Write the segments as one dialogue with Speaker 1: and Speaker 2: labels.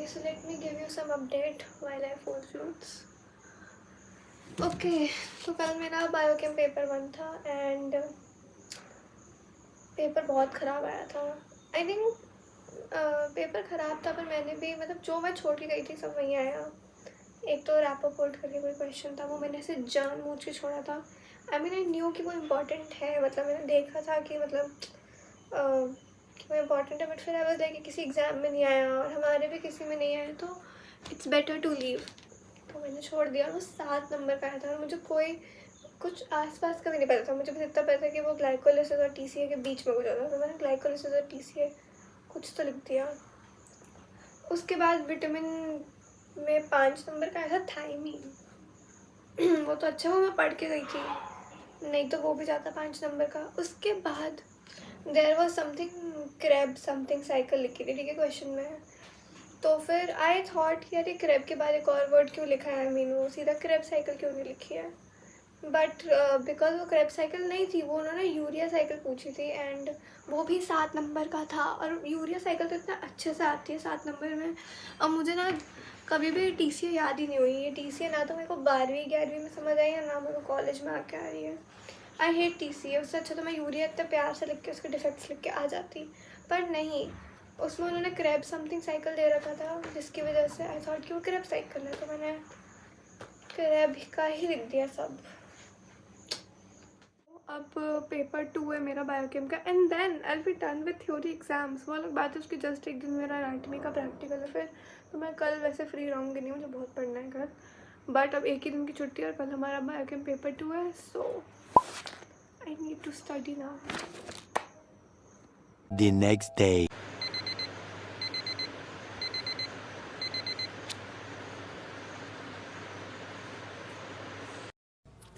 Speaker 1: so let me give you some update while I fold clothes. Okay, तो कल मेरा biochem paper 1 था and paper बहुत ख़राब आया था. आई थिंक पेपर ख़राब था, पर मैंने भी मतलब जो मैं छोड़ के गई थी सब वहीं आया. एक तो रैपोर्ट करके कोई क्वेश्चन था, वो मैंने ऐसे जानबूझ के छोड़ा था. आई मीन आई न्यू कि वो इम्पॉर्टेंट है, मतलब मैंने देखा था कि मतलब कि वो इम्पॉर्टेंट है, बट फिर आई वाज लाइक किसी एग्ज़ाम में नहीं आया और हमारे भी किसी में नहीं आया, तो इट्स बेटर टू लीव. तो मैंने छोड़ दिया. वो 7 नंबर का आया था और मुझे कोई कुछ आसपास का भी नहीं पता था. मुझे बस इतना पता था कि वो ग्लाइकोलिसिस और टीसीए के बीच में कुछ होता, तो मैंने ग्लाइकोलिसिस और टीसीए कुछ तो लिख दिया. उसके बाद विटामिन में 5 नंबर का आया था थायमीन. वो तो अच्छा, वो मैं पढ़ के गई थी, नहीं तो वो भी जाता 5 नंबर का. उसके बाद there was something crab something cycle लिखी थी, ठीक है, क्वेश्चन में. तो फिर आई थॉट कि यार ये क्रैब के बाद एक और वर्ड क्यों लिखा है, आई मीन वो सीधा क्रैब साइकिल क्यों नहीं लिखी है. बट बिकॉज वो क्रैब साइकिल नहीं थी, वो उन्होंने यूरिया साइकिल पूछी थी एंड वो भी 7 नंबर का था. और यूरिया साइकिल तो इतना अच्छे से आती है 7 नंबर में. अब मुझे ना कभी भी टीसीए याद ही नहीं हुई. ये टीसीए ना तो मेरे को 12वीं 11वीं में समझ आई है, ना मेरे को कॉलेज में आके आ रही है. I hate TCA. उससे अच्छा तो मैं यूरिया इतने प्यार से लिख के उसके डिफेक्ट्स लिख के आ जाती, पर नहीं. उसमें उन्होंने क्रैब समथिंग साइकिल दे रखा था, जिसकी वजह से आई थॉट कि वो क्रैब साइकिल है, तो मैंने क्रैब का ही लिख दिया सब. अब पेपर 2 है मेरा बायोकेम का and then I will be done with theory exams. वो अलग बात है, उसकी जस्ट एक दिन मेरा एनाटॉमी का प्रैक्टिकल है फिर. तो मैं कल वैसे फ्री रहूँगी नहीं, मुझे बहुत पढ़ना है कल. बट अब एक ही दिन की छुट्टी है और कल हमारा बायोकेम पेपर 2 है, so I need to study now.
Speaker 2: The next day.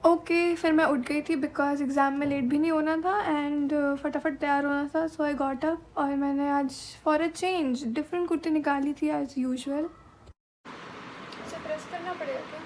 Speaker 1: Okay, फिर मैं उठ गई थी बिकॉज एग्ज़ाम में लेट भी नहीं होना था एंड फटाफट तैयार होना था. सो आई गॉट अप और मैंने आज for a change different kurti निकाली थी एज यूजुअल. इसे प्रेस करना पड़ेगा क्या?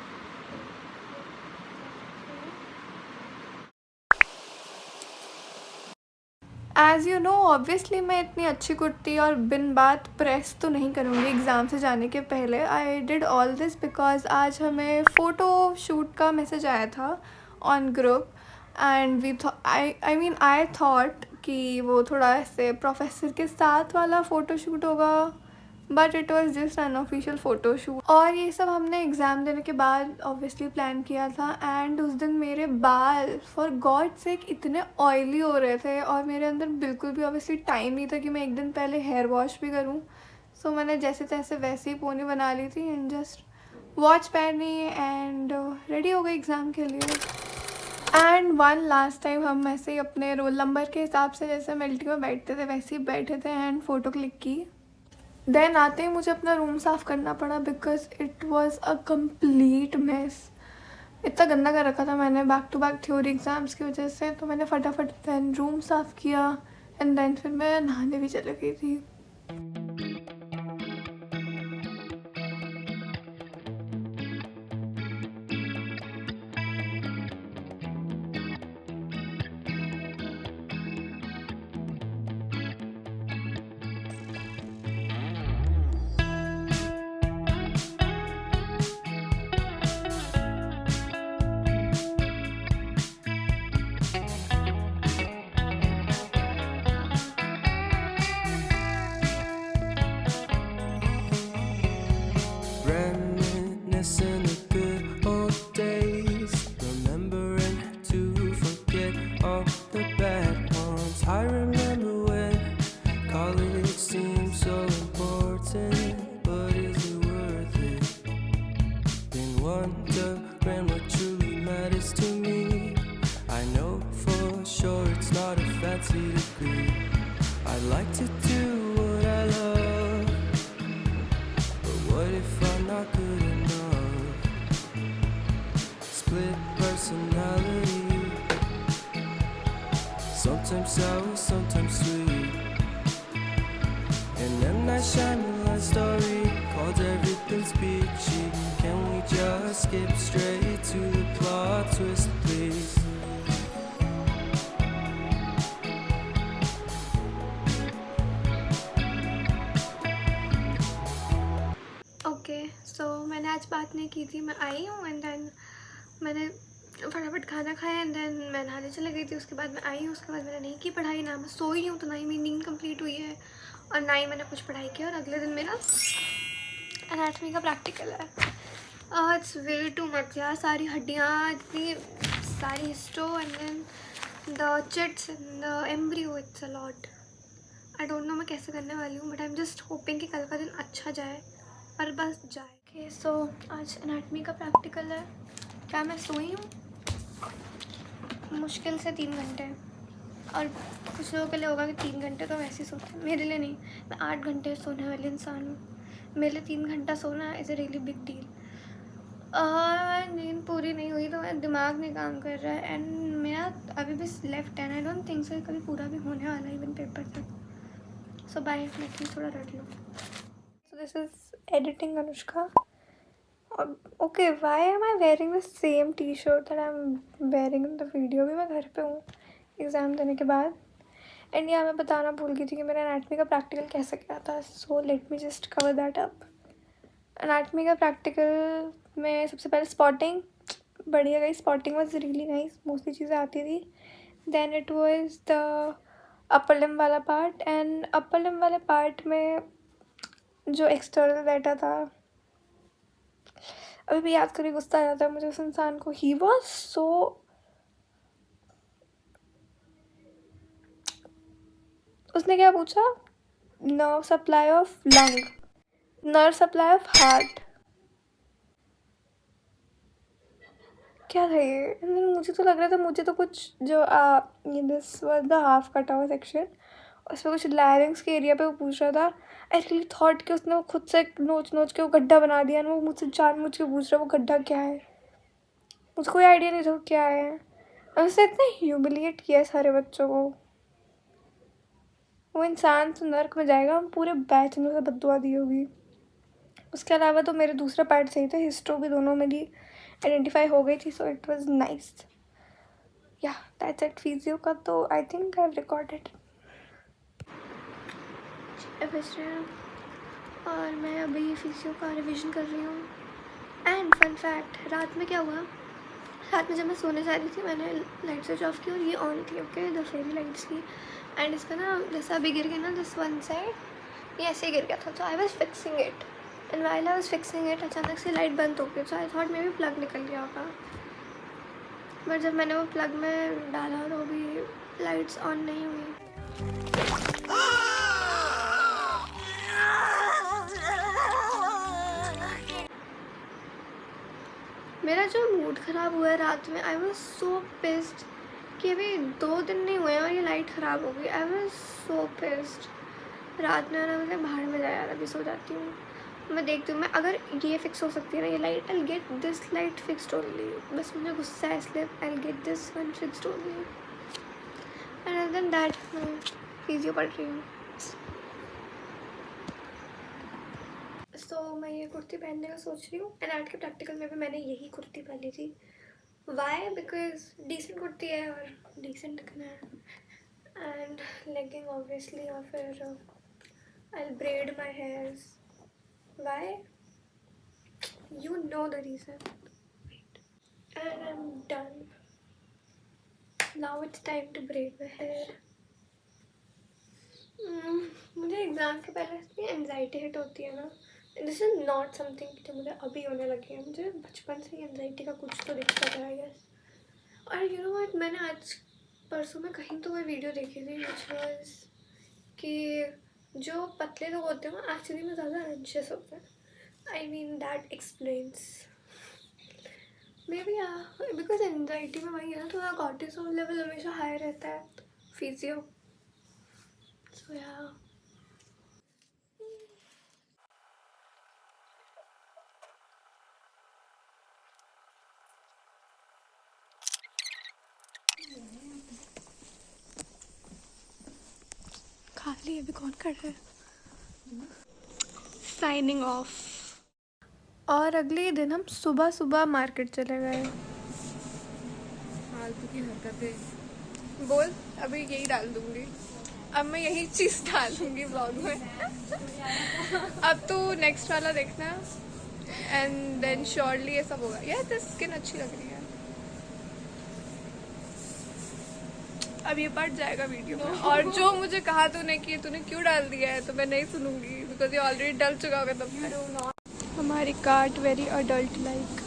Speaker 1: एज़ यू नो ऑब्वियसली मैं इतनी अच्छी कुर्ती और बिन बात प्रेस तो नहीं करूँगी एग्ज़ाम से जाने के पहले. I did all this because आज हमें फ़ोटो शूट का मैसेज आया था on group and we I thought कि वो थोड़ा ऐसे प्रोफेसर के साथ वाला फ़ोटो शूट होगा, but it was just unofficial photo shoot. और ये सब हमने एग्ज़ाम देने के बाद ऑब्वियसली प्लान किया था. एंड उस दिन मेरे बाल फॉर गॉड सेक इतने ऑयली हो रहे थे और मेरे अंदर बिल्कुल भी ऑब्वियसली टाइम नहीं था कि मैं एक दिन पहले हेयर वॉश भी करूँ. सो मैंने जैसे तैसे वैसे ही पोनी बना ली थी एंड जस्ट वॉच पहनी एंड रेडी हो गई एग्ज़ाम के लिए. एंड वन लास्ट टाइम हम ऐसे ही अपने रोल नंबर के हिसाब से जैसे मिलिट्री में बैठते थे वैसे ही बैठे थे एंड फ़ोटो क्लिक की. देन आते ही मुझे अपना रूम साफ़ करना पड़ा because it was a complete mess. इतना गंदा कर रखा था मैंने back to back theory exams की वजह से. तो मैंने फटाफट देन रूम साफ़ किया एंड देन फिर मैं नहाने भी चली गई थी.
Speaker 3: Reminiscing the good old days, remembering to forget all the bad ones. I remember when college seemed so important, but is it worth it? Been wondering what truly matters to me. I know for sure it's not a fancy degree. I'd like to do what I love, but what if I'm not good enough? Split personality, sometimes sour, sometimes sweet. And M. Night Shyamalan story called Everything's Peachy. Can we just skip straight to the plot twist, please?
Speaker 1: नहीं की थी. मैं आई हूँ and then मैंने फटाफट खाना खाया and then मैं नहाने चली गई थी. उसके बाद मैं आई हूँ, उसके बाद मैंने नहीं की पढ़ाई. ना मैं सोई हूँ, तो ना ही मेरी नींद कंप्लीट हुई है और ना ही मैंने कुछ पढ़ाई की. और अगले दिन मेरा एनाटॉमी का प्रैक्टिकल है. इट्स वे टू मच यार. सारी हड्डियाँ इतनी सारी histo and then the chits and the embryo. It's a lot. I don't know मैं कैसे करने वाली हूँ, but I am just hoping कि कल का दिन अच्छा जाए और बस जाए. ओके सो आज एनाटॉमी का प्रैक्टिकल है. क्या मैं सोई हूँ? मुश्किल से 3 घंटे. और कुछ लोगों के लिए होगा कि 3 घंटे तो वैसे ही सोते हैं. मेरे लिए नहीं. मैं 8 घंटे सोने वाली इंसान हूँ. मेरे लिए 3 घंटा सोना is a really big deal. नींद पूरी नहीं हुई तो मेरा दिमाग नहीं काम कर रहा है एंड मेरा अभी भी लेफ्ट है. आई डोंट थिंक सो कभी पूरा भी होने वाला है इवन पेपर तक. सो बाय. मैं थोड़ा रट लूँ. So this is editing Anushka. Okay why am I wearing the same T shirt that I am wearing in the video. भी मैं घर पे हूँ एग्ज़ाम देने के बाद. एंड यहाँ मैं बताना भूल गई थी कि मेरा एनाटॉमी का प्रैक्टिकल कैसे गया था. So let me just cover that up. Anatomy का प्रैक्टिकल में सबसे पहले स्पॉटिंग बढ़िया गई. Spotting was really nice. Mostly चीज़ें आती थी. Then it was the upper limb वाला पार्ट. एंड अपर लिम्ब वाले पार्ट में जो एक्सटर्नल डाटा था, अभी भी याद करके गुस्सा आ जाता है मुझे उस इंसान को. ही वॉज सो उसने क्या पूछा? Nerve supply of lung, nerve supply of heart. क्या था ये? मुझे तो लग रहा था मुझे तो कुछ जो ये this was the half cut हुआ सेक्शन, उस पर कुछ लैरिंग्स के एरिया पे वो पूछ रहा था. आई रियली थॉट कि उसने वो खुद से नोच के वो गड्ढा बना दिया. वो मुझसे जानबूझ के पूछ रहा है वो गड्ढा क्या है. मुझे कोई आइडिया नहीं था वो क्या है. और उसने इतना ह्यूमिलिएट किया सारे बच्चों को. वो इंसान तो नर्क में जाएगा. हम पूरे बैच में उसे बद्दुआ दी होगी. उसके अलावा तो मेरे दूसरा पार्ट सही थे. हिस्ट्रो भी दोनों मेरी आइडेंटिफाई हो गई थी. So it was nice. या दैट्स इट. फिजियो का तो I think I have recorded. और मैं अभी फिजियो का रिवीजन कर रही हूँ. एंड फन फैक्ट, रात में क्या हुआ, रात में जब मैं सोने जा रही थी मैंने लाइट स्विच ऑफ की और ये ऑन थी. ओके द फेरी लाइट्स की. एंड इसका ना जैसा अभी गिर गया ना दिस वन साइड, ये ऐसे ही गिर गया था. तो I was fixing it and while I was fixing it अचानक से लाइट बंद हो गई. So I thought maybe plug निकल गया होगा. बट जब मैंने वो प्लग में डाला तो भी लाइट्स ऑन नहीं हुई. मेरा जो मूड ख़राब हुआ है रात में, आई वॉज सो पिस्ड कि अभी 2 दिन नहीं हुए और ये लाइट ख़राब हो गई. I was so pissed. रात में ना मतलब बाहर में जाया अभी सो जाती हूँ. मैं देखती हूँ मैं अगर ये फिक्स हो सकती है ना ये light, I get this light fixed only. बस मुझे गुस्सा है इसलिए I get this one fixed only. And other than that मैं फिजियो पढ़ रही हूँ. सो मैं ये कुर्ती पहनने का सोच रही हूँ. एंड आर्ट के प्रैक्टिकल में भी मैंने यही कुर्ती पहनी थी. वाई? बिकॉज डिसेंट कुर्ती है और डिसेंट दिखना है. And legging obviously. और फिर I will braid my hairs. Why? You know the reason. And I am done. Now it's time to braid my hair. मुझे एग्ज़ाम के पहले इतनी एनजाइटी हिट होती है ना. दिस इज़ नॉट समथिंग जो मुझे अभी होने लगी है. मुझे बचपन से ही एनजाइटी का कुछ तो दिक्कत है आई गेस. और यू नो व्हाट, मैंने आज परसों में कहीं तो वह वीडियो देखी थी विच वाज कि जो पतले लोग होते हैं वो एक्चुअली में ज़्यादा एंशियस होते हैं. I mean that explains may be. Because anxiety में वही है ना, थोड़ा कॉर्टिसोल लेवल हमेशा हाई रहता है. फिजियो. सो या खाली अभी कौन कर रहा है. Signing off. और अगले दिन हम सुबह सुबह मार्केट चले गए.
Speaker 2: फालतू की हरकतें
Speaker 1: बोल. अभी यही डाल दूंगी. अब मैं यही चीज़ डालूंगी ब्लॉग में. अब तो नेक्स्ट वाला देखना. एंड देन श्योरली ये सब होगा। यार तो स्किन अच्छी लग रही है। अब ये पार्ट जाएगा वीडियो में। और जो मुझे कहा तूने कि तूने क्यों डाल दिया है तो मैं नहीं सुनूंगी, बिकॉज ये ऑलरेडी डल चुका होगा तब तक। हमारी कार्ट वेरी अडल्ट लाइक।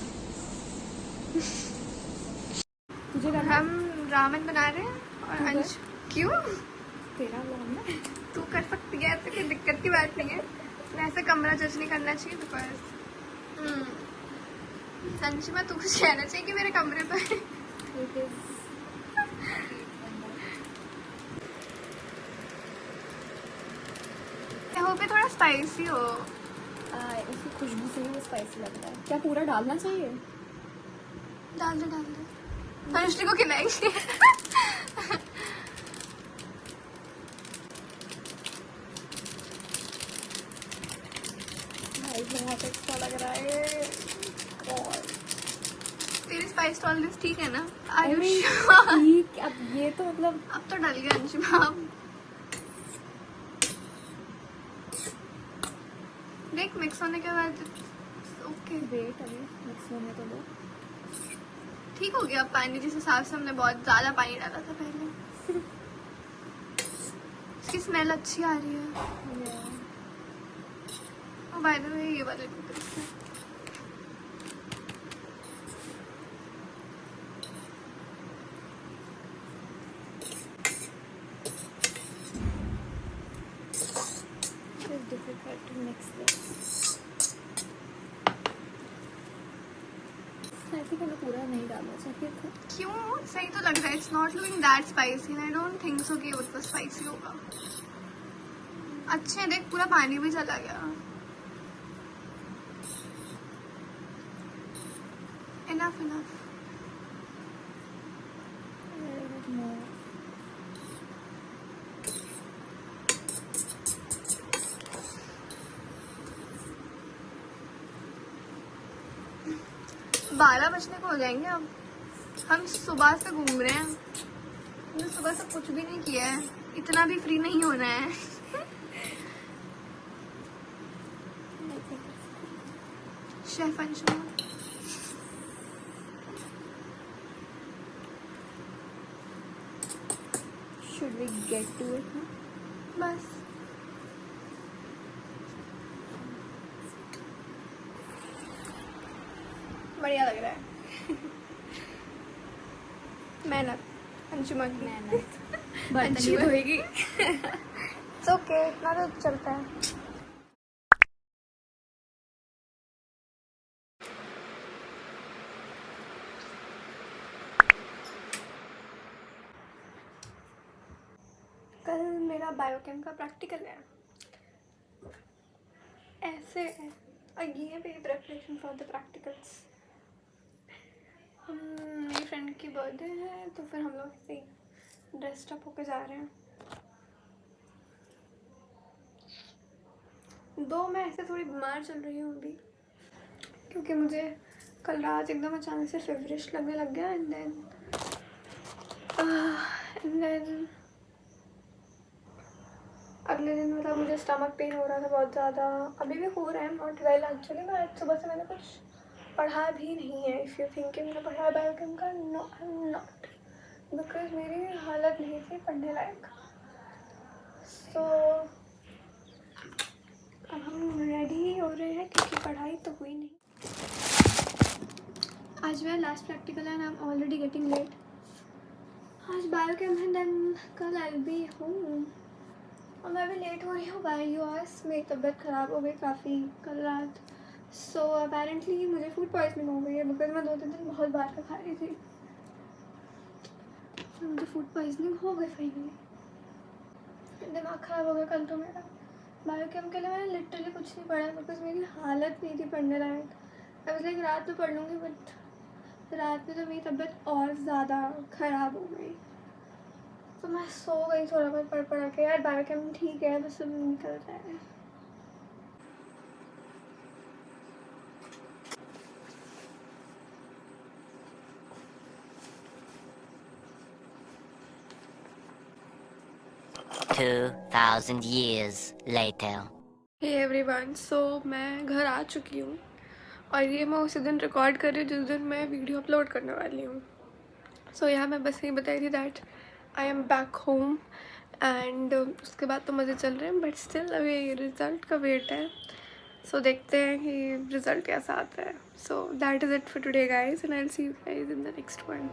Speaker 1: हम रामेन बना रहे हैं और अंश क्यों
Speaker 2: तेरा नाम है।
Speaker 1: तू कर सकती है तो कोई दिक्कत की बात नहीं है। वैसे कमरा जज नहीं करना चाहिए बिकॉज संशिमा तू कुछ कहना चाहिए कि मेरे कमरे पर हो पे थोड़ा स्पाइसी हो।
Speaker 2: उसकी खुशबू से ही वो स्पाइसी लगता है। क्या पूरा डालना चाहिए?
Speaker 1: डाल दे फर्स्ट को खिलाएंगे।
Speaker 2: भाई बहुत अच्छा लग रहा है। और
Speaker 1: तेरी स्पाइस टॉलरेंस ठीक है ना?
Speaker 2: ठीक। अब ये तो मतलब
Speaker 1: अब तो डल गया अंशिमा। देख मिक्स होने के बाद ओके
Speaker 2: वेट अभी मिक्स होने तो दो।
Speaker 1: ठीक हो गया। अब पानी जिस हिसाब से हमने बहुत ज्यादा पानी डाला था पहले। इसकी स्मेल अच्छी आ रही है। और बाय द वे ये वाले नूडल्स हैं।
Speaker 2: It's difficult to mix this. I think हमें पूरा नहीं डालना चाहिए था।
Speaker 1: क्यों? सही तो लग रहा है। It's not looking that spicy. I don't think so कि उतना स्पाइसी होगा। अच्छे देख पूरा पानी भी चला गया। Enough enough. बारह बजने को हो जाएंगे अब। हम सुबह से घूम रहे हैं। हमने सुबह से कुछ भी नहीं किया है। इतना भी फ्री नहीं होना है। Chef Anshuma
Speaker 2: Should we get to it now?
Speaker 1: बस बढ़िया लग रहा है। मेहनत अंशुमा की
Speaker 2: बर्तन
Speaker 1: अंशुमा
Speaker 2: ही
Speaker 1: होगी। ओके इतना तो चलता है। कल मेरा बायोकेम का प्रैक्टिकल है। ऐसे है और ये है मेरी प्रेपरेशन फॉर द प्रैक्टिकल्स। हम मेरी फ्रेंड की बर्थडे है तो फिर हम लोग ऐसे ही ड्रेस्ड अप होके जा रहे हैं। दो मैं ऐसे थोड़ी बीमार चल रही हूँ अभी क्योंकि मुझे कल रात एकदम अचानक से फेवरिश लगने लग गया एंड देन अगले दिन मतलब मुझे स्टमक पेन हो रहा था बहुत ज़्यादा। अभी भी हो रहा है। Not well actually. मैं आज सुबह से मैंने कुछ पढ़ा भी नहीं है। इफ़ यू थिंक मैंने पढ़ा बायोकेम का, no I am not, because मेरी हालत नहीं थी पढ़ने लायक। सो अब हम रेडी हो रहे हैं क्योंकि पढ़ाई तो हुई नहीं। आज मेरा लास्ट प्रैक्टिकल है and I am already getting late. आज बायोकेम है देन कल आई विल बी होम और मैं भी लेट हो रही हूँ बाय यूएस। मेरी तबीयत ख़राब हो गई काफ़ी कल रात। सो अपेरेंटली मुझे फूड पॉइजनिंग हो गई है बिकॉज मैं 2-3 दिन बहुत बाहर का खा रही थी। तो मुझे फूड पॉइजनिंग हो गई फाइनली। दिमाग ख़राब हो गया कल तो मेरा। बायोकेम के लिए मैंने लिटरली कुछ नहीं पढ़ा बिकॉज मेरी हालत नहीं थी पढ़ने लायक। आई वाज लाइक रात में पढ़ लूँगी बट रात में तो मेरी तबीयत और ज़्यादा ख़राब हो गई तो मैं सो गई थोड़ा बहुत पढ़ के। यार बायोकेम ठीक है बस सब निकल जाए।
Speaker 4: $2,000 years later.
Speaker 1: हे एवरीवन, सो मैं घर आ चुकी हूँ और ये मैं उसी दिन रिकॉर्ड कर रही हूँ जिस दिन मैं वीडियो अपलोड करने वाली हूँ. सो यहाँ मैं बस यही बताई थी that I am back home and उसके बाद तो मज़े चल रहे हैं, बट स्टिल अभी रिज़ल्ट का वेट है. सो देखते हैं कि रिज़ल्ट कैसा आता है. So that is it for today guys, and I will see you guys in the next one.